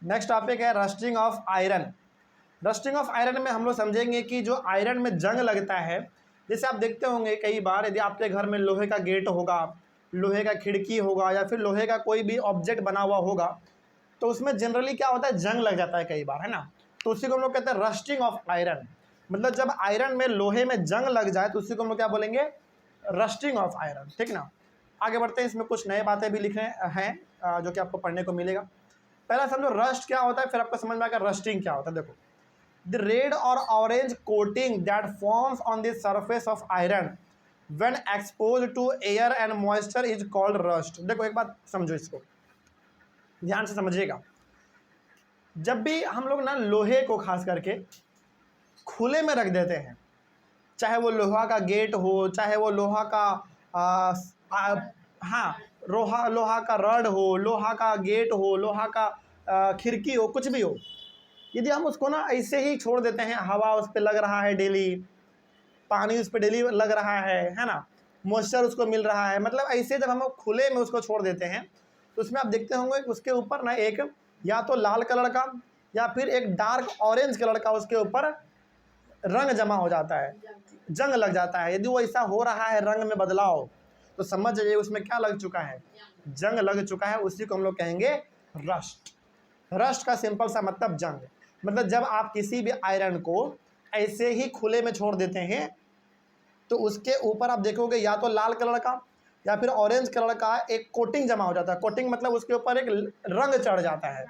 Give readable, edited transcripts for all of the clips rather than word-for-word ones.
Next topic है rusting of iron. Rusting of iron में हम लोग समझेंगे कि जो आयरन में जंग लगता है, जैसे आप देखते होंगे कई बार यदि आपके घर में लोहे का गेट होगा, लोहे का खिड़की होगा या फिर लोहे का कोई भी ऑब्जेक्ट बना हुआ होगा, तो उसमें जनरली क्या होता है, जंग लग जाता है कई बार, है ना। तो उसी को हम लोग कहते हैं रस्टिंग ऑफ आयरन। मतलब जब आयरन में, लोहे में जंग लग जाए तो उसी को हम लोग क्या बोलेंगे, रस्टिंग ऑफ आयरन, ठीक ना। आगे बढ़ते हैं, इसमें कुछ नए बातें भी लिख रहे हैं जो कि आपको पढ़ने को मिलेगा। पहला समझो रस्ट क्या होता है, फिर आपको समझ में आएगा रस्टिंग क्या होता है। देखो, द रेड और orange coating that forms on the surface of iron when exposed to air and moisture is called rust. देखो एक बात समझो, इसको ध्यान से समझिएगा। जब भी हम लोग ना लोहे को खास करके खुले में रख देते हैं, चाहे वो लोहा का गेट हो, चाहे वो लोहा का लोहा का रड हो, लोहा का गेट हो, लोहा का खिड़की हो, कुछ भी हो, यदि हम उसको ना ऐसे ही छोड़ देते हैं, हवा उस पर लग रहा है डेली, पानी उस पर डेली लग रहा है ना, मॉइस्चर उसको मिल रहा है, मतलब ऐसे जब हम खुले में उसको छोड़ देते हैं तो उसमें आप देखते होंगे उसके ऊपर ना एक या तो लाल कलर का या फिर एक डार्क ऑरेंज कलर का उसके ऊपर रंग जमा हो जाता है, जंग लग जाता है। यदि वो ऐसा हो रहा है रंग में बदलाव, तो समझ जाइए उसमें क्या लग चुका है, जंग लग चुका है। उसी को हम लोग कहेंगे रस्ट। रस्ट का सिंपल सा मतलब जंग। मतलब जब आप किसी भी आयरन को ऐसे ही खुले में छोड़ देते हैं तो उसके ऊपर आप देखोगे या तो लाल कलर का या फिर ऑरेंज कलर का एक कोटिंग जमा हो जाता है। कोटिंग मतलब उसके ऊपर एक रंग चढ़ जाता है।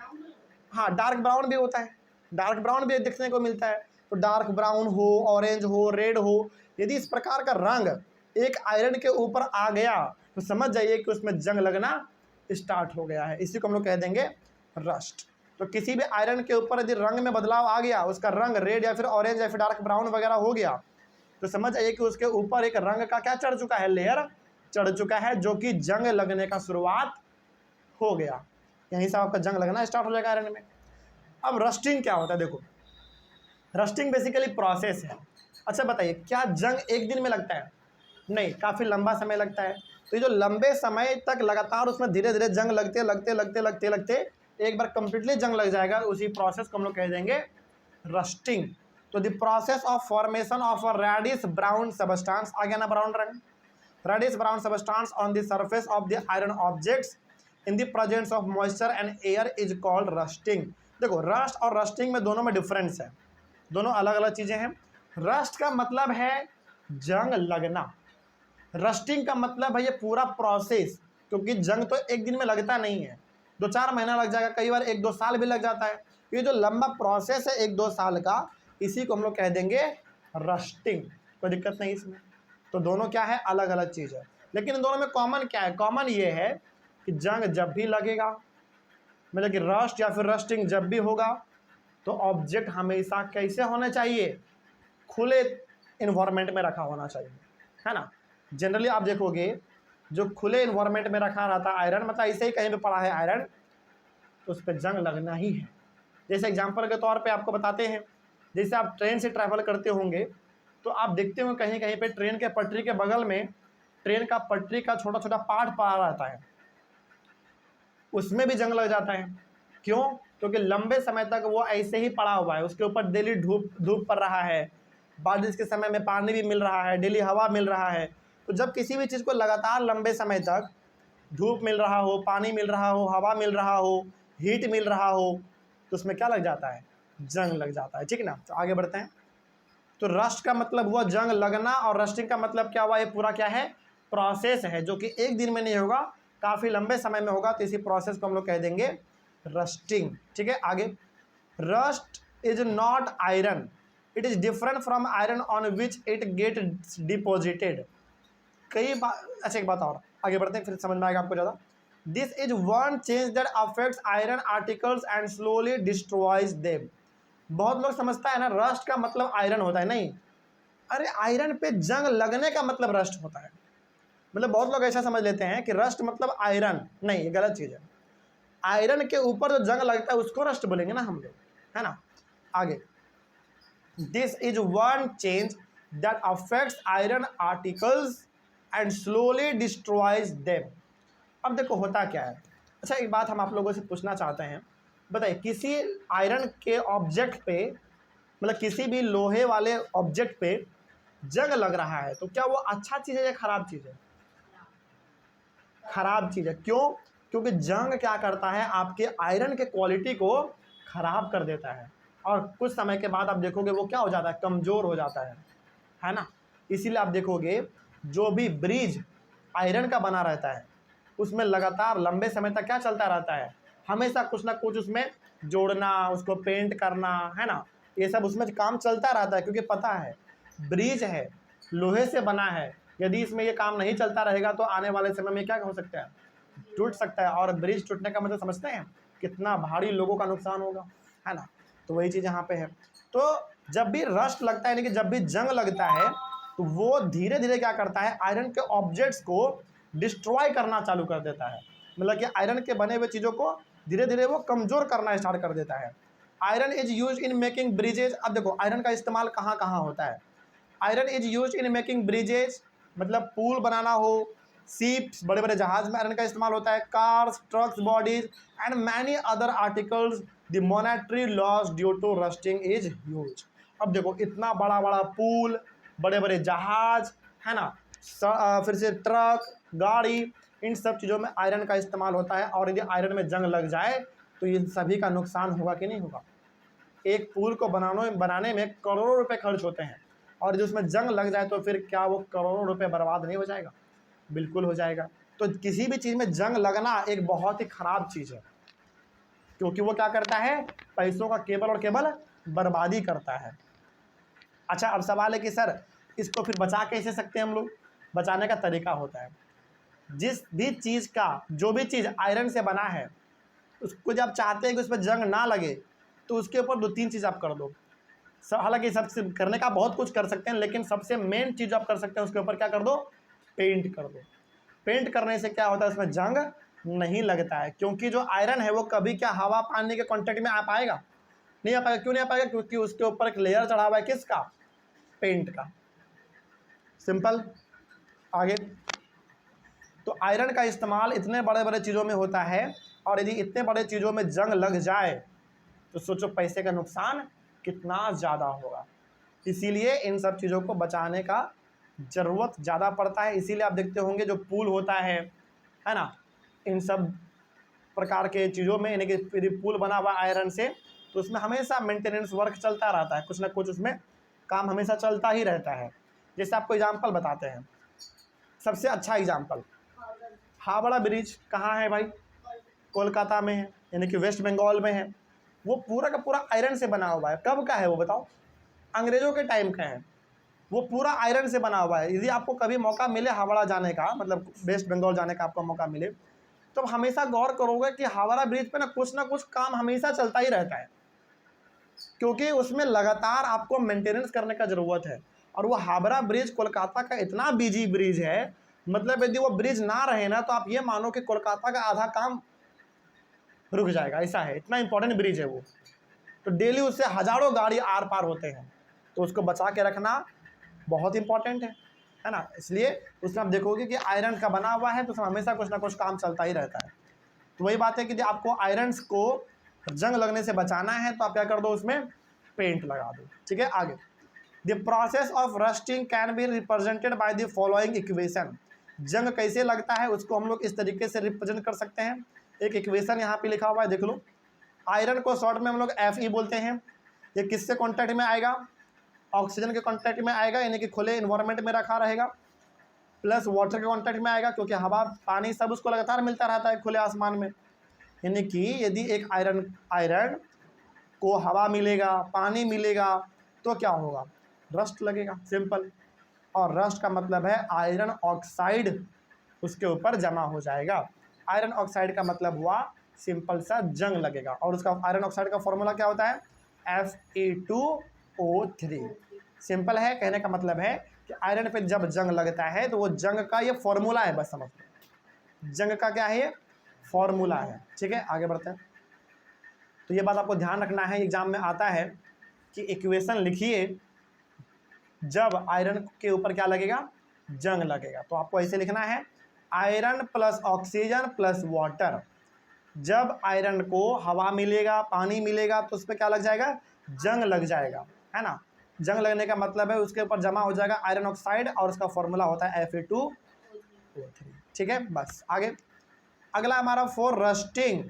हाँ, डार्क ब्राउन भी होता है, डार्क ब्राउन भी देखने को मिलता है। तो डार्क ब्राउन हो, ऑरेंज हो, रेड हो, यदि इस प्रकार का रंग एक आयरन के ऊपर आ गया तो समझ जाइए कि उसमें जंग लगना स्टार्ट हो गया है। इसी को हम लोग कह देंगे रस्ट। तो किसी भी आयरन के ऊपर यदि रंग में बदलाव आ गया, उसका रंग रेड या फिर ऑरेंज या फिर डार्क ब्राउन वगैरह हो गया, तो समझ जाइए कि उसके ऊपर एक रंग का क्या चढ़ चुका है, लेयर चढ़ चुका है, जो कि जंग लगने का शुरुआत हो गया। यहीं से आपका जंग लगना स्टार्ट हो जाएगा आयरन में। अब रस्टिंग क्या होता है, देखो रस्टिंग बेसिकली प्रोसेस है। अच्छा बताइए, क्या जंग एक दिन में लगता है? नहीं, काफ़ी लंबा समय लगता है। तो ये जो लंबे समय तक लगातार उसमें धीरे धीरे जंग लगते लगते लगते लगते लगते एक बार कंप्लीटली जंग लग जाएगा, उसी प्रोसेस को हम लोग कह देंगे रस्टिंग। तो the process of formation of a reddish brown substance, आ गया ना ब्राउन रंग, reddish brown substance on the surface of the iron objects in the presence of moisture and air is called rusting. देखो rust और rusting में दोनों में difference है, दोनों अलग अलग चीज़ें हैं। रस्ट का मतलब है जंग लगना, रस्टिंग का मतलब है ये पूरा प्रोसेस, क्योंकि जंग तो एक दिन में लगता नहीं है, 2-4 महीना लग जाएगा, कई बार 1-2 साल भी लग जाता है। ये जो लंबा प्रोसेस है 1-2 साल का, इसी को हम लोग कह देंगे रस्टिंग। कोई दिक्कत नहीं इसमें। तो दोनों क्या है, अलग अलग चीज़ है, लेकिन इन दोनों में कॉमन क्या है, कॉमन ये है कि जंग जब भी लगेगा, मतलब कि रस्ट या फिर रस्टिंग जब भी होगा, तो ऑब्जेक्ट हमेशा कैसे होना चाहिए, खुले इन्वायरमेंट में रखा होना चाहिए, है ना। जनरली आप देखोगे जो खुले इन्वायरमेंट में रखा रहता है आयरन, मतलब ऐसे ही कहीं पे पड़ा है आयरन, तो उस पर जंग लगना ही है। जैसे एग्जांपल के तौर पे आपको बताते हैं, जैसे आप ट्रेन से ट्रैवल करते होंगे तो आप देखते होंगे कहीं कहीं पे ट्रेन के पटरी के बगल में ट्रेन का पटरी का छोटा छोटा पार्ट पड़ा रहता है, उसमें भी जंग लग जाता है। क्यों? क्योंकि लंबे समय तक वो ऐसे ही पड़ा हुआ है, उसके ऊपर डेली धूप पड़ रहा है, बारिश के समय में पानी भी मिल रहा है, डेली हवा मिल रहा है। तो जब किसी भी चीज़ को लगातार लंबे समय तक धूप मिल रहा हो, पानी मिल रहा हो, हवा मिल रहा हो, हीट मिल रहा हो, तो उसमें क्या लग जाता है, जंग लग जाता है, ठीक ना। तो आगे बढ़ते हैं। तो रस्ट का मतलब हुआ जंग लगना, और रस्टिंग का मतलब क्या हुआ, ये पूरा क्या है, प्रोसेस है, जो कि एक दिन में नहीं होगा, काफ़ी लंबे समय में होगा। तो इसी प्रोसेस को हम लोग कह देंगे रस्टिंग, ठीक है। आगे, rust is not iron, it is different from iron on which it get deposited. कई बार, अच्छा एक बात और, आगे बढ़ते हैं फिर समझ में आएगा आपको ज़्यादा। This is one change that affects iron articles and slowly destroys them. बहुत लोग समझता है ना रस्ट का मतलब आयरन होता है, नहीं, अरे आयरन पे जंग लगने का मतलब रस्ट होता है। मतलब बहुत लोग ऐसा समझ लेते हैं कि रस्ट मतलब आयरन, नहीं, ये गलत चीज़ है। आयरन के ऊपर जो जंग लगता है उसको रस्ट बोलेंगे ना हम लोग, है ना। आगे, this is one change that affects iron articles and slowly destroys them. अब देखो होता क्या है, अच्छा, एक बात हम आप लोगों से पूछना चाहते हैं, बताइए किसी आयरन के ऑब्जेक्ट पे, मतलब किसी भी लोहे वाले ऑब्जेक्ट पे जंग लग रहा है तो क्या वो अच्छा चीज़ है या खराब चीज़ है? खराब चीज़ है। क्यों? क्योंकि जंग क्या करता है, आपके आयरन के क्वालिटी को खराब कर देता है और कुछ समय के बाद आप देखोगे वो क्या हो जाता है, कमज़ोर हो जाता है ना। इसीलिए आप देखोगे जो भी ब्रिज आयरन का बना रहता है उसमें लगातार लंबे समय तक क्या चलता रहता है, हमेशा कुछ ना कुछ उसमें जोड़ना, उसको पेंट करना, है ना, ये सब उसमें काम चलता रहता है। क्योंकि पता है ब्रिज है, लोहे से बना है, यदि इसमें ये काम नहीं चलता रहेगा तो आने वाले समय में क्या हो सकता है, टूट सकता है। और ब्रिज टूटने का मतलब समझते हैं कितना भारी लोगों का नुकसान होगा, है ना। तो वही चीज़ यहाँ पे है। तो जब भी रस्ट लगता है, यानी कि जब भी जंग लगता है तो वो धीरे धीरे क्या करता है, आयरन के ऑब्जेक्ट्स को डिस्ट्रॉय करना चालू कर देता है। मतलब कि आयरन के बने हुए चीज़ों को धीरे धीरे वो कमज़ोर करना स्टार्ट कर देता है। Iron is use in making bridges. अब देखो आयरन का इस्तेमाल कहाँ कहाँ होता है। Iron is use in making bridges, मतलब पुल बनाना हो, शिप्स, बड़े बड़े जहाज में आयरन का इस्तेमाल होता है, cars, trucks, bodies and many other articles the monetary loss due to rusting is huge. अब देखो इतना बड़ा बड़ा पुल, बड़े बड़े जहाज, है ना, फिर से ट्रक, गाड़ी, इन सब चीज़ों में आयरन का इस्तेमाल होता है। और यदि आयरन में जंग लग जाए तो इन सभी का नुकसान होगा कि नहीं होगा। एक पुल को बनाने में करोड़ों रुपए खर्च होते हैं और यदि उसमें जंग लग जाए तो फिर क्या वो करोड़ों रुपए बर्बाद नहीं हो जाएगा? बिल्कुल हो जाएगा। तो किसी भी चीज़ में जंग लगना एक बहुत ही खराब चीज़ है, क्योंकि वो क्या करता है, पैसों का केवल और केवल बर्बादी करता है। अच्छा, अब सवाल है कि सर इसको फिर बचा कैसे सकते हैं हम लोग? बचाने का तरीका होता है, जिस भी चीज़ का, जो भी चीज़ आयरन से बना है उसको जब चाहते हैं कि उसमें जंग ना लगे तो उसके ऊपर 2-3 चीज़ आप कर दो। हालांकि सबसे करने का बहुत कुछ कर सकते हैं, लेकिन सबसे मेन चीज़ आप कर सकते हैं उसके ऊपर क्या कर दो, पेंट कर दो। पेंट करने से क्या होता है, उसमें जंग नहीं लगता है। क्योंकि जो आयरन है वो कभी क्या हवा पानी के कांटेक्ट में आ पाएगा? नहीं आ पाएगा। क्यों नहीं आ पाएगा? क्योंकि उसके ऊपर एक लेयर चढ़ा हुआ है, किसका? पेंट का। सिंपल। आगे, तो आयरन का इस्तेमाल इतने बड़े बड़े चीज़ों में होता है और यदि इतने बड़े चीज़ों में जंग लग जाए तो सोचो पैसे का नुकसान कितना ज़्यादा होगा। इसीलिए इन सब चीज़ों को बचाने का ज़रूरत ज़्यादा पड़ता है। इसीलिए आप देखते होंगे जो पुल होता है ना, इन सब प्रकार के चीज़ों में, यानी कि यदि पुल बना हुआ आयरन से तो उसमें हमेशा मेंटेनेंस वर्क चलता रहता है, कुछ ना कुछ उसमें काम हमेशा चलता ही रहता है। जैसे आपको एग्जाम्पल बताते हैं, सबसे अच्छा एग्जाम्पल, हावड़ा ब्रिज कहाँ है भाई? कोलकाता में है, यानी कि वेस्ट बंगाल में है। वो पूरा का पूरा आयरन से बना हुआ है। कब का है वो बताओ? अंग्रेजों के टाइम का है। वो पूरा आयरन से बना हुआ है। यदि आपको कभी मौका मिले हावड़ा जाने का, मतलब वेस्ट बंगाल जाने का आपको मौका मिले, तो हमेशा गौर करोगे कि हावड़ा ब्रिज पे ना कुछ काम हमेशा चलता ही रहता है, क्योंकि उसमें लगातार आपको मेंटेनेंस करने का ज़रूरत है। और वो हावड़ा ब्रिज कोलकाता का इतना बिजी ब्रिज है, मतलब यदि वो ब्रिज ना रहे ना तो आप ये मानो कि कोलकाता का आधा काम रुक जाएगा, ऐसा है, इतना इंपॉर्टेंट ब्रिज है वो। तो डेली उससे हज़ारों गाड़ी आर पार होते हैं, तो उसको बचा के रखना बहुत इंपॉर्टेंट है ना। इसलिए उसमें आप देखोगे कि आयरन का बना हुआ है तो उसमें हमेशा कुछ ना कुछ काम चलता ही रहता है। तो वही बात है कि आपको आयरन्स को जंग लगने से बचाना है तो आप क्या कर दो, उसमें पेंट लगा दो। ठीक है, आगे, the process of rusting can be represented by the following equation. जंग कैसे लगता है उसको हम लोग इस तरीके से रिप्रेजेंट कर सकते हैं। एक इक्वेशन यहाँ पे लिखा हुआ है, देख लो। आयरन को शॉर्ट में हम लोग Fe बोलते हैं। ये किससे कॉन्टैक्ट में आएगा? ऑक्सीजन के कॉन्टैक्ट में आएगा, यानी कि खुले इन्वायरमेंट में रखा रहेगा, प्लस वाटर के कॉन्टैक्ट में आएगा, क्योंकि हवा पानी सब उसको लगातार मिलता रहता है खुले आसमान में। यानी कि यदि एक आयरन को हवा मिलेगा, पानी मिलेगा, तो क्या होगा? रस्ट लगेगा, सिंपल। और रस्ट का मतलब है आयरन ऑक्साइड उसके ऊपर जमा हो जाएगा। आयरन ऑक्साइड का मतलब हुआ सिंपल सा जंग लगेगा। और उसका आयरन ऑक्साइड का फॉर्मूला क्या होता है? Fe2O3। सिंपल है, कहने का मतलब है कि आयरन पे जब जंग लगता है तो वो जंग का ये फॉर्मूला है, बस समझ लो। जंग का क्या है? ये फॉर्मूला है। ठीक है, आगे बढ़ते हैं। तो ये बात आपको ध्यान रखना है, एग्जाम में आता है कि इक्वेशन लिखिए जब आयरन के ऊपर क्या लगेगा? जंग लगेगा। तो आपको ऐसे लिखना है, iron plus oxygen plus water जब आयरन को हवा मिलेगा, पानी मिलेगा, तो उस पर क्या लग जाएगा, जंग लग जाएगा, है ना। जंग लगने का मतलब है उसके ऊपर जमा हो जाएगा आयरन ऑक्साइड और उसका फॉर्मूला होता है Fe2O3। ठीक है, बस आगे। अगला हमारा for rusting,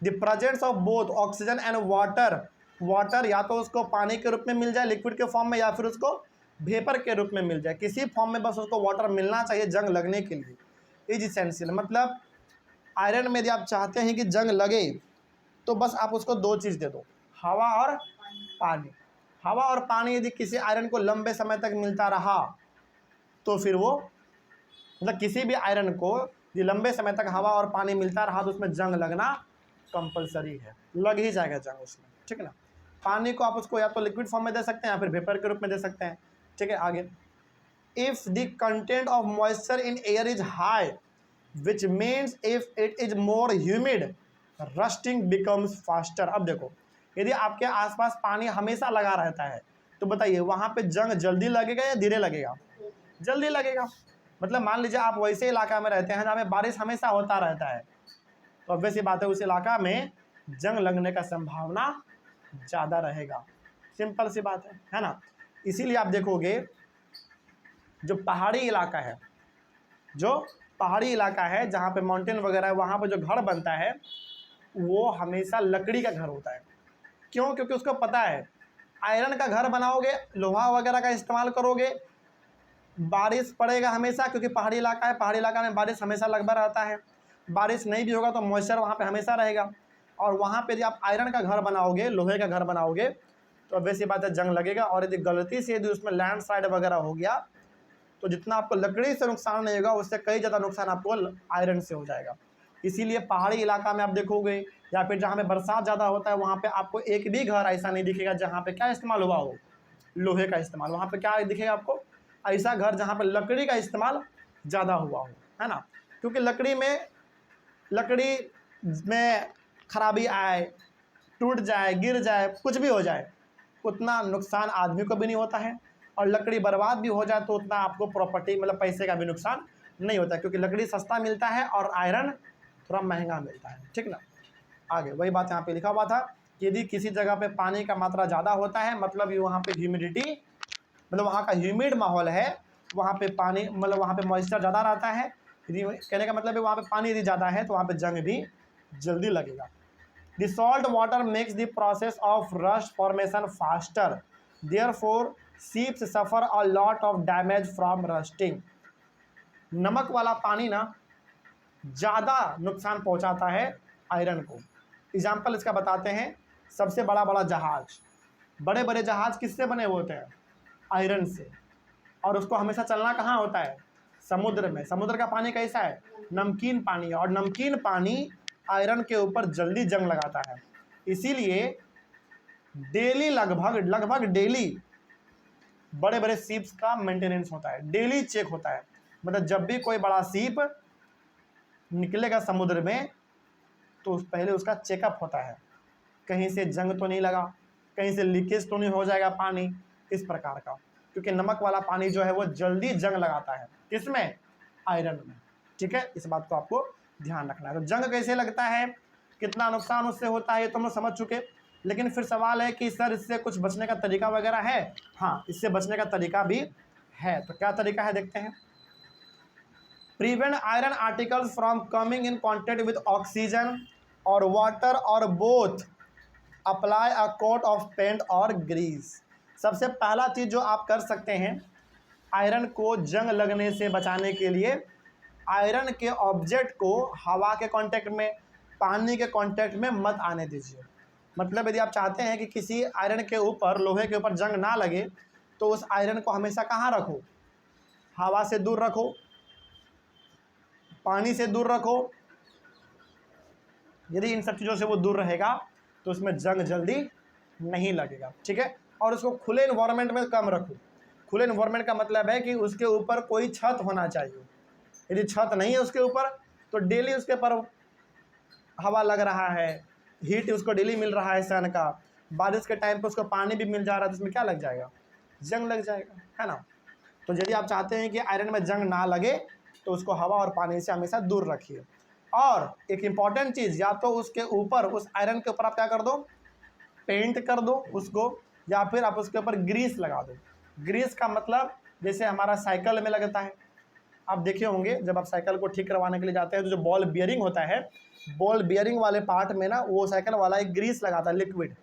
the presence of both oxygen and water. Water या तो उसको पानी के रूप में मिल जाए लिक्विड के फॉर्म में, या फिर उसको वेपर के रूप में मिल जाए, किसी फॉर्म में बस उसको वाटर मिलना चाहिए जंग लगने के लिए। इज इसेंशियल, मतलब आयरन में यदि आप चाहते हैं कि जंग लगे तो बस आप उसको दो चीज़ दे दो, हवा और पानी। हवा और पानी यदि किसी आयरन को लंबे समय तक मिलता रहा तो फिर वो, मतलब किसी भी आयरन को यदि लंबे समय तक हवा और पानी मिलता रहा तो उसमें जंग लगना कंपलसरी है, लग ही जाएगा जंग उसमें, ठीक है ना। पानी को आप उसको या तो लिक्विड फॉर्म में दे सकते हैं या फिर वेपर के रूप में दे सकते हैं, ठीक है। आगे, if the content of moisture in air is high which means if it is more humid rusting becomes faster. अब देखो, यदि आपके आसपास पानी हमेशा लगा रहता है तो बताइए वहाँ पे जंग जल्दी लगेगा या धीरे लगेगा, जल्दी लगेगा। मतलब मान लीजिए आप वैसे इलाका में रहते हैं जहाँ पे बारिश हमेशा होता रहता है, तो ऑब्वियस बात है उस इलाका में जंग लगने का संभावना ज़्यादा रहेगा, सिंपल सी बात है ना। इसीलिए आप देखोगे जो पहाड़ी इलाका है, जो पहाड़ी इलाका है जहाँ पे माउंटेन वगैरह है, वहाँ पे जो घर बनता है वो हमेशा लकड़ी का घर होता है। क्यों? क्योंकि उसको पता है आयरन का घर बनाओगे, लोहा वगैरह का इस्तेमाल करोगे, बारिश पड़ेगा हमेशा, क्योंकि पहाड़ी इलाका है, पहाड़ी इलाका में बारिश हमेशा लगभग रहता है। बारिश नहीं भी होगा तो मॉइस्चर वहाँ पे हमेशा रहेगा, और वहाँ पे यदि आप आयरन का घर बनाओगे, लोहे का घर बनाओगे, तो वैसी बात है जंग लगेगा। और यदि गलती से यदि उसमें लैंडस्लाइड वगैरह हो गया तो जितना आपको लकड़ी से नुकसान नहीं होगा उससे कई ज़्यादा नुकसान आपको आयरन से हो जाएगा। इसीलिए पहाड़ी इलाका में आप देखोगे या फिर जहाँ पे बरसात ज़्यादा होता है वहाँ पे आपको एक भी घर ऐसा नहीं दिखेगा जहाँ पे क्या इस्तेमाल हुआ हो, लोहे का इस्तेमाल। वहाँ पे क्या दिखेगा आपको, ऐसा घर जहाँ पे लकड़ी का इस्तेमाल ज़्यादा हुआ हो, है ना। क्योंकि लकड़ी में खराबी आए, टूट जाए, गिर जाए, कुछ भी हो जाए, उतना नुकसान आदमी को भी नहीं होता है, और लकड़ी बर्बाद भी हो जाए तो उतना आपको प्रॉपर्टी मतलब पैसे का भी नुकसान नहीं होता, क्योंकि लकड़ी सस्ता मिलता है और आयरन थोड़ा महंगा मिलता है, ठीक ना। आगे वही बात यहाँ पे लिखा हुआ था कि यदि किसी जगह पे पानी का मात्रा ज़्यादा होता है, मतलब ये वहाँ पे ह्यूमिडिटी, मतलब वहाँ का ह्यूमिड माहौल है, वहाँ पे पानी मतलब वहाँ पे मॉइस्चर ज़्यादा रहता है, यदि कहने का मतलब है वहाँ पे पानी यदि ज़्यादा है तो वहाँ पे जंग भी जल्दी लगेगा। The salt water makes the process of rust formation faster, therefore sheeps suffer a lot of damage from rusting. नमक वाला पानी ना ज़्यादा नुकसान पहुँचाता है आयरन को। एग्जाम्पल इसका बताते हैं, सबसे बड़ा जहाज, बड़े बड़े जहाज किससे बने हुए होते हैं, आयरन से, और उसको हमेशा चलना कहाँ होता है, समुद्र में। समुद्र का पानी कैसा है, नमकीन पानी है, और नमकीन पानी आयरन के ऊपर जल्दी जंग लगाता है। इसीलिए डेली लगभग डेली बड़े बड़े शिप्स का मेंटेनेंस होता है, डेली चेक होता है। मतलब जब भी कोई बड़ा शिप निकलेगा समुद्र में तो पहले उसका चेकअप होता है, कहीं से जंग तो नहीं लगा, कहीं से लीकेज तो नहीं हो जाएगा पानी, इस प्रकार का। क्योंकि नमक वाला पानी जो है वो जल्दी जंग लगाता है, किसमें, आयरन में, ठीक है। इस बात को आपको ध्यान रखना है। तो जंग कैसे लगता है, कितना नुकसान उससे होता है ये तो हम लोग समझ चुके, लेकिन फिर सवाल है कि सर इससे कुछ बचने का तरीका वगैरह है। हाँ, इससे बचने का तरीका भी है। तो क्या तरीका है देखते हैं। Prevent iron articles from coming in contact with oxygen or water or both, apply a coat of paint or grease. सबसे पहला चीज़ जो आप कर सकते हैं आयरन को जंग लगने से बचाने के लिए, आयरन के ऑब्जेक्ट को हवा के कांटेक्ट में, पानी के कांटेक्ट में मत आने दीजिए। मतलब यदि आप चाहते हैं कि किसी आयरन के ऊपर, लोहे के ऊपर जंग ना लगे, तो उस आयरन को हमेशा कहाँ रखो, हवा से दूर रखो, पानी से दूर रखो। यदि इन सब चीज़ों से वो दूर रहेगा तो उसमें जंग जल्दी नहीं लगेगा, ठीक है। और उसको खुले इन्वायरमेंट में कम रखो। खुले इन्वायरमेंट का मतलब है कि उसके ऊपर कोई छत होना चाहिए। यदि छत नहीं है उसके ऊपर तो डेली उसके ऊपर हवा लग रहा है, हीट उसको डेली मिल रहा है सन का, बारिश के टाइम पे उसको पानी भी मिल जा रहा है, तो उसमें क्या लग जाएगा, जंग लग जाएगा, है ना। तो यदि आप चाहते हैं कि आयरन में जंग ना लगे तो उसको हवा और पानी से हमेशा दूर रखिए। और एक इम्पॉर्टेंट चीज़, या तो उसके ऊपर, उस आयरन के ऊपर आप क्या कर दो, पेंट कर दो उसको, या फिर आप उसके ऊपर ग्रीस लगा दो। ग्रीस का मतलब जैसे हमारा साइकिल में लगता है, आप देखे होंगे जब आप साइकिल को ठीक करवाने के लिए जाते हैं तो जो बॉल बियरिंग होता है, बॉल बियरिंग वाले पार्ट में ना वो साइकिल वाला एक ग्रीस लगाता है, लिक्विड,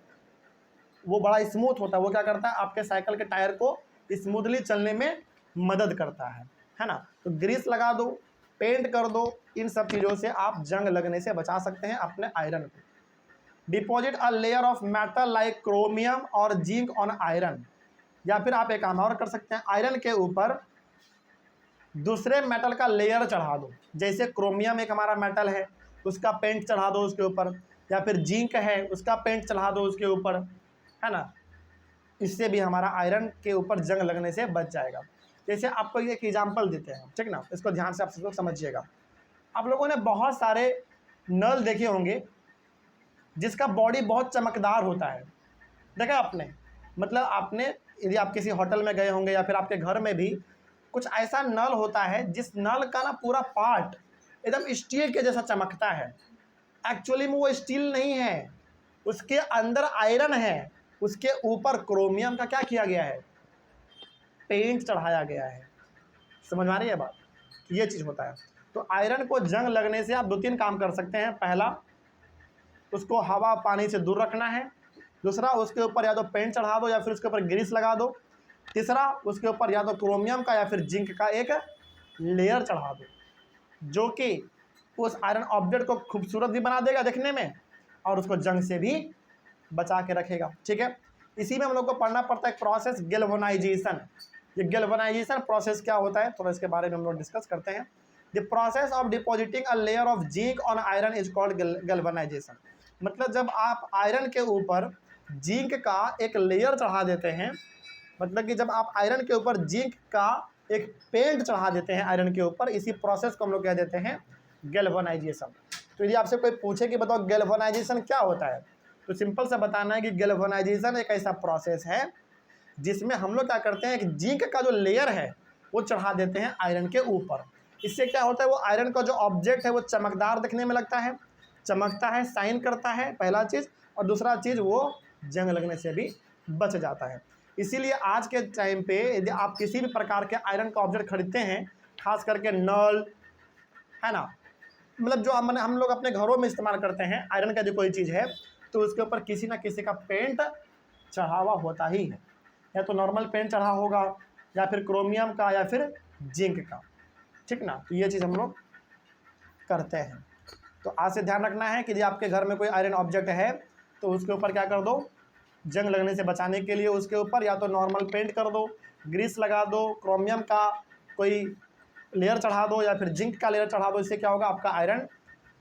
वो बड़ा स्मूथ होता है। वो क्या करता है, आपके साइकिल के टायर को स्मूथली चलने में मदद करता है ना। तो ग्रीस लगा दो, पेंट कर दो, इन सब चीज़ों से आप जंग लगने से बचा सकते हैं अपने आयरन को। Deposit a layer of metal like chromium और जिंक ऑन आयरन, या फिर आप एक काम और कर सकते हैं, आयरन के ऊपर दूसरे मेटल का लेयर चढ़ा दो। जैसे क्रोमियम एक हमारा मेटल है, उसका पेंट चढ़ा दो उसके ऊपर, या फिर जिंक है उसका पेंट चढ़ा दो उसके ऊपर, है ना। इससे भी हमारा आयरन के ऊपर जंग लगने से बच जाएगा। जैसे आपको एक एग्जांपल देते हैं, ठीक ना, इसको ध्यान से आप सब लोग समझिएगा। आप लोगों ने बहुत सारे नल देखे होंगे जिसका बॉडी बहुत चमकदार होता है, देखा आपने, मतलब आपने यदि आप किसी होटल में गए होंगे या फिर आपके घर में भी कुछ ऐसा नल होता है जिस नल का ना पूरा पार्ट एकदम स्टील के जैसा चमकता है। एक्चुअली में वो स्टील नहीं है, उसके अंदर आयरन है, उसके ऊपर क्रोमियम का क्या किया गया है, पेंट चढ़ाया गया है। समझ आ रही है बात, ये चीज़ होता है। तो आयरन को जंग लगने से आप 2-3 काम कर सकते हैं। पहला, उसको हवा पानी से दूर रखना है। दूसरा, उसके ऊपर या तो पेंट चढ़ा दो या फिर उसके ऊपर ग्रीस लगा दो। तीसरा, उसके ऊपर या तो क्रोमियम का या फिर जिंक का एक लेयर चढ़ा दो, जो कि उस आयरन ऑब्जेक्ट को खूबसूरत भी बना देगा देखने में और उसको जंग से भी बचा के रखेगा। ठीक है, इसी में हम लोग को पढ़ना पड़ता है प्रोसेस गैल्वेनाइजेशन। ये गैल्वेनाइजेशन प्रोसेस क्या होता है, थोड़ा इसके बारे में हम लोग डिस्कस करते हैं। The process of depositing a layer of zinc on iron is called galvanisation. मतलब जब आप आयरन के ऊपर जिंक का एक लेयर चढ़ा देते हैं, मतलब कि जब आप आयरन के ऊपर जिंक का एक पेंट चढ़ा देते हैं आयरन के ऊपर, इसी प्रोसेस को हम लोग कह देते हैं गैल्वेनाइजेशन। तो यदि आपसे कोई पूछे कि बताओ गैल्वेनाइजेशन क्या होता है, तो सिंपल सा बताना है कि गैल्वेनाइजेशन एक ऐसा प्रोसेस है जिसमें हम लोग क्या करते हैं, एक जिंक का जो लेयर है वो चढ़ा देते हैं आयरन के ऊपर। इससे क्या होता है, वो आयरन का जो ऑब्जेक्ट है वो चमकदार दिखने में लगता है, चमकता है, शाइन करता है, पहला चीज़। और दूसरा चीज़, वो जंग लगने से भी बच जाता है। इसीलिए आज के टाइम पे यदि आप किसी भी प्रकार के आयरन का ऑब्जेक्ट खरीदते हैं, खास करके नल, है ना, मतलब जो हम लोग अपने घरों में इस्तेमाल करते हैं, आयरन का जो कोई चीज़ है तो उसके ऊपर किसी ना किसी का पेंट चढ़ा हुआ होता ही है। या तो नॉर्मल पेंट चढ़ा होगा, या फिर क्रोमियम का, या फिर जिंक का। ठीक ना, तो ये चीज़ हम लोग करते हैं। तो आज से ध्यान रखना है कि यदि आपके घर में कोई आयरन ऑब्जेक्ट है तो उसके ऊपर क्या कर दो, जंग लगने से बचाने के लिए उसके ऊपर या तो नॉर्मल पेंट कर दो, ग्रीस लगा दो, क्रोमियम का कोई लेयर चढ़ा दो या फिर जिंक का लेयर चढ़ा दो। इससे क्या होगा, आपका आयरन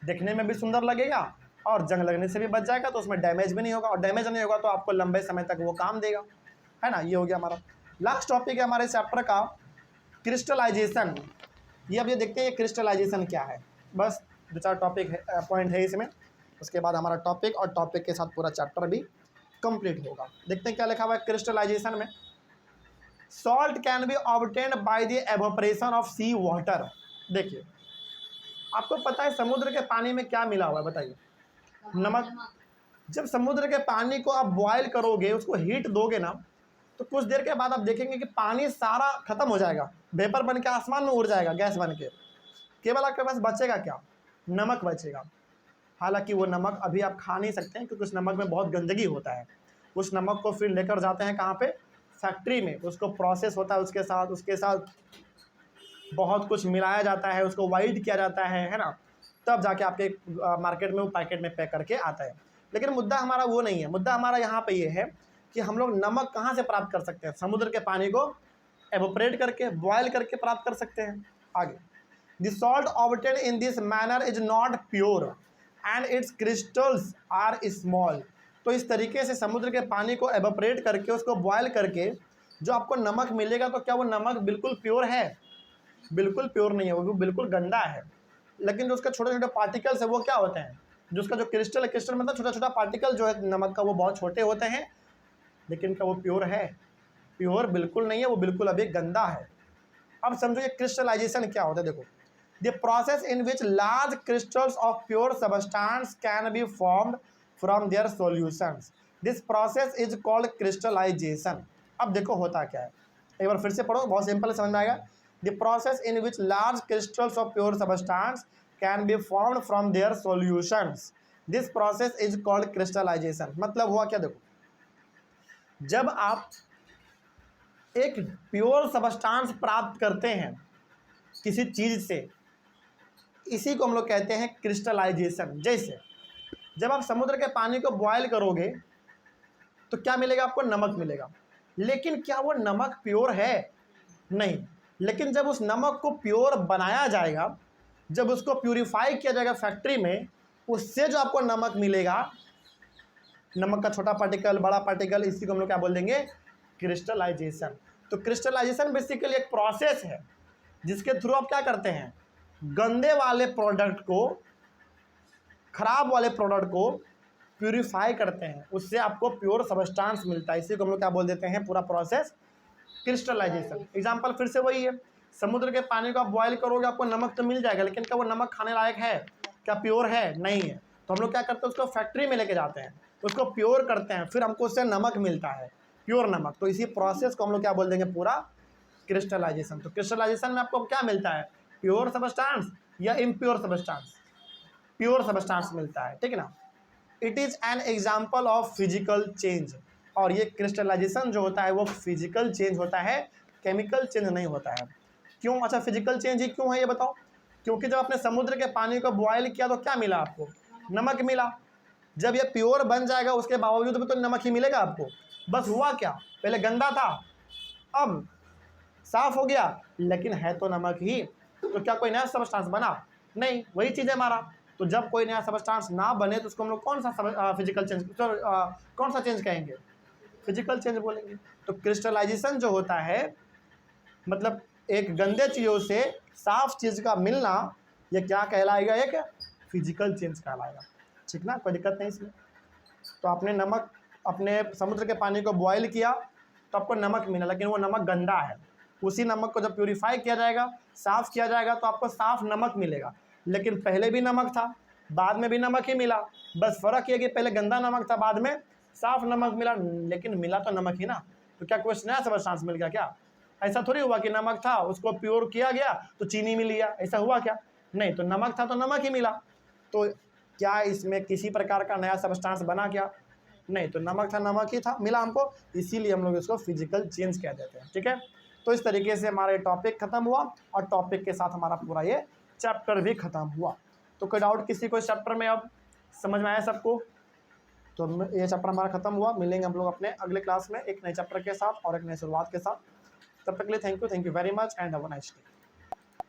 देखने में भी सुंदर लगेगा और जंग लगने से भी बच जाएगा, तो उसमें डैमेज भी नहीं होगा, और डैमेज नहीं होगा तो आपको लंबे समय तक वो काम देगा, है ना। ये हो गया हमारा लास्ट टॉपिक है हमारे चैप्टर का, क्रिस्टलाइजेशन। ये अब ये देखते हैं ये क्रिस्टलाइजेशन क्या है। बस 2-4 टॉपिक है, पॉइंट है इसमें, उसके बाद हमारा टॉपिक और टॉपिक के साथ पूरा चैप्टर भी कंप्लीट होगा। देखते हैं क्या लिखा हुआ है क्रिस्टलाइजेशन में। Salt can be obtained by the evaporation of sea water. देखिए, आपको पता है समुद्र के पानी में क्या मिला हुआ है, बताइए, नमक। जब समुद्र के पानी को आप बॉयल करोगे, उसको हीट दोगे ना, तो कुछ देर के बाद आप देखेंगे कि पानी सारा खत्म हो जाएगा, वेपर बन के आसमान में उड़ जाएगा, गैस बन के। केवल आपके पास बचेगा क्या, नमक बचेगा। हालांकि वो नमक अभी आप खा नहीं सकते हैं क्योंकि उस नमक में बहुत गंदगी होता है। उस नमक को फिर लेकर जाते हैं कहाँ पे, फैक्ट्री में, उसको प्रोसेस होता है, उसके साथ बहुत कुछ मिलाया जाता है, उसको वाइट किया जाता है ना, तब जाके आपके मार्केट में वो पैकेट में पैक करके आता है। लेकिन मुद्दा हमारा वो नहीं है, मुद्दा हमारा यहाँ पे ये है कि हम लोग नमक कहाँ से प्राप्त कर सकते हैं, समुद्र के पानी को एवोपरेट करके, बॉयल करके प्राप्त कर सकते हैं। आगे, the salt obtained in this manner is not pure and its crystals are small. तो इस तरीके से समुद्र के पानी को एवोपरेट करके, उसको बॉयल करके जो आपको नमक मिलेगा, तो क्या वो नमक बिल्कुल प्योर है? बिल्कुल प्योर नहीं है, वो बिल्कुल गंदा है। लेकिन जो उसके छोटे छोटे पार्टिकल्स है वो क्या होते हैं, जो उसका जो क्रिस्टल है, क्रिस्टल मतलब छोटा छोटा पार्टिकल जो है नमक का, वो बहुत छोटे होते हैं। लेकिन क्या वो प्योर है? प्योर बिल्कुल नहीं है, वो बिल्कुल अभी गंदा है। अब समझो ये क्रिस्टलाइजेशन क्या होता है। देखो, the process in which large crystals of pure substance can be formed from their solutions, this process is called crystallisation. अब देखो होता क्या है, एक बार फिर से पढ़ो, बहुत सिंपल समझ में आएगा। The process in which large crystals of pure substance can be formed from their solutions, this process is called crystallisation. मतलब हुआ क्या, देखो जब आप एक प्योर सबस्टांस प्राप्त करते हैं किसी चीज से, इसी को हम लोग कहते हैं क्रिस्टलाइजेशन। जैसे जब आप समुद्र के पानी को बॉयल करोगे तो क्या मिलेगा आपको, नमक मिलेगा। लेकिन क्या वो नमक प्योर है, नहीं। लेकिन जब उस नमक को प्योर बनाया जाएगा, जब उसको प्यूरिफाई किया जाएगा फैक्ट्री में, उससे जो आपको नमक मिलेगा, नमक का छोटा पार्टिकल, बड़ा पार्टिकल, इसी को हम लोग क्या बोल देंगे, क्रिस्टलाइजेशन। तो क्रिस्टलाइजेशन बेसिकली एक प्रोसेस है जिसके थ्रू आप क्या करते हैं, गंदे वाले प्रोडक्ट को, खराब वाले प्रोडक्ट को प्यूरिफाई करते हैं, उससे आपको प्योर सबस्टांस मिलता है। इसी को हम लोग क्या बोल देते हैं, पूरा प्रोसेस क्रिस्टलाइजेशन। एग्जांपल फिर से वही है, समुद्र के पानी को आप बॉयल करोगे, आपको नमक तो मिल जाएगा, लेकिन क्या वो नमक खाने लायक है, क्या प्योर है, नहीं है। तो हम लोग क्या करते हैं, उसको फैक्ट्री में लेके जाते हैं, उसको प्योर करते हैं, फिर हमको उससे नमक मिलता है, प्योर नमक। तो इसी प्रोसेस को हम लोग क्या बोल देंगे, पूरा क्रिस्टलाइजेशन। तो क्रिस्टलाइजेशन में आपको क्या मिलता है, प्योर सबस्टांस या इम्प्योर सबस्टांस, प्योर सबस्टांस मिलता है, ठीक है ना। It is an example of physical change. और ये क्रिस्टलाइजेशन जो होता है वो फिजिकल चेंज होता है, केमिकल चेंज नहीं होता है। क्यों, अच्छा फिजिकल चेंज ही क्यों है ये बताओ। क्योंकि जब आपने समुद्र के पानी को बॉयल किया तो क्या मिला आपको, नमक मिला। जब ये प्योर बन जाएगा उसके बावजूद भी तो नमक ही मिलेगा आपको। बस हुआ क्या, पहले गंदा था, अब साफ हो गया, लेकिन है तो नमक ही। तो क्या कोई नया सबस्टांस बना, नहीं, वही चीज़ है हमारा। तो जब कोई नया सबस्टांस ना बने तो उसको हम लोग कौन सा फिजिकल चेंज, कौन सा चेंज कहेंगे, फिजिकल चेंज बोलेंगे। तो क्रिस्टलाइजेशन जो होता है, मतलब एक गंदे चीज़ों से साफ चीज़ का मिलना, ये क्या कहलाएगा, एक फिजिकल चेंज कहलाएगा, ठीक ना, कोई दिक्कत नहीं इसमें। तो आपने नमक, अपने समुद्र के पानी को बॉयल किया तो आपको नमक मिला, लेकिन वो नमक गंदा है। उसी नमक को जब प्यूरिफाई किया जाएगा, साफ़ किया जाएगा, तो आपको साफ़ नमक मिलेगा। लेकिन पहले भी नमक था, बाद में भी नमक ही मिला, बस फ़र्क ये कि पहले गंदा नमक था, बाद में साफ़ नमक मिला, लेकिन मिला तो नमक ही ना। तो क्या कुछ नया सबस्टांस मिल गया क्या, ऐसा थोड़ी हुआ कि नमक था उसको प्योर किया गया तो चीनी मिल गया, ऐसा हुआ क्या, नहीं। तो नमक था तो नमक ही मिला। तो क्या इसमें किसी प्रकार का नया सबस्टांस बना क्या, नहीं। तो नमक था, नमक ही था, मिला हमको, इसीलिए हम लोग इसको फिजिकल चेंज कह देते हैं, ठीक है। तो इस तरीके से हमारा ये टॉपिक खत्म हुआ और टॉपिक के साथ हमारा पूरा ये चैप्टर भी खत्म हुआ। तो कोई डाउट किसी को इस चैप्टर में, अब समझ में आया सबको। तो ये चैप्टर हमारा खत्म हुआ, मिलेंगे हम लोग अपने अगले क्लास में एक नए चैप्टर के साथ और एक नई शुरुआत के साथ। तब तक के लिए thank you very much and have a nice day.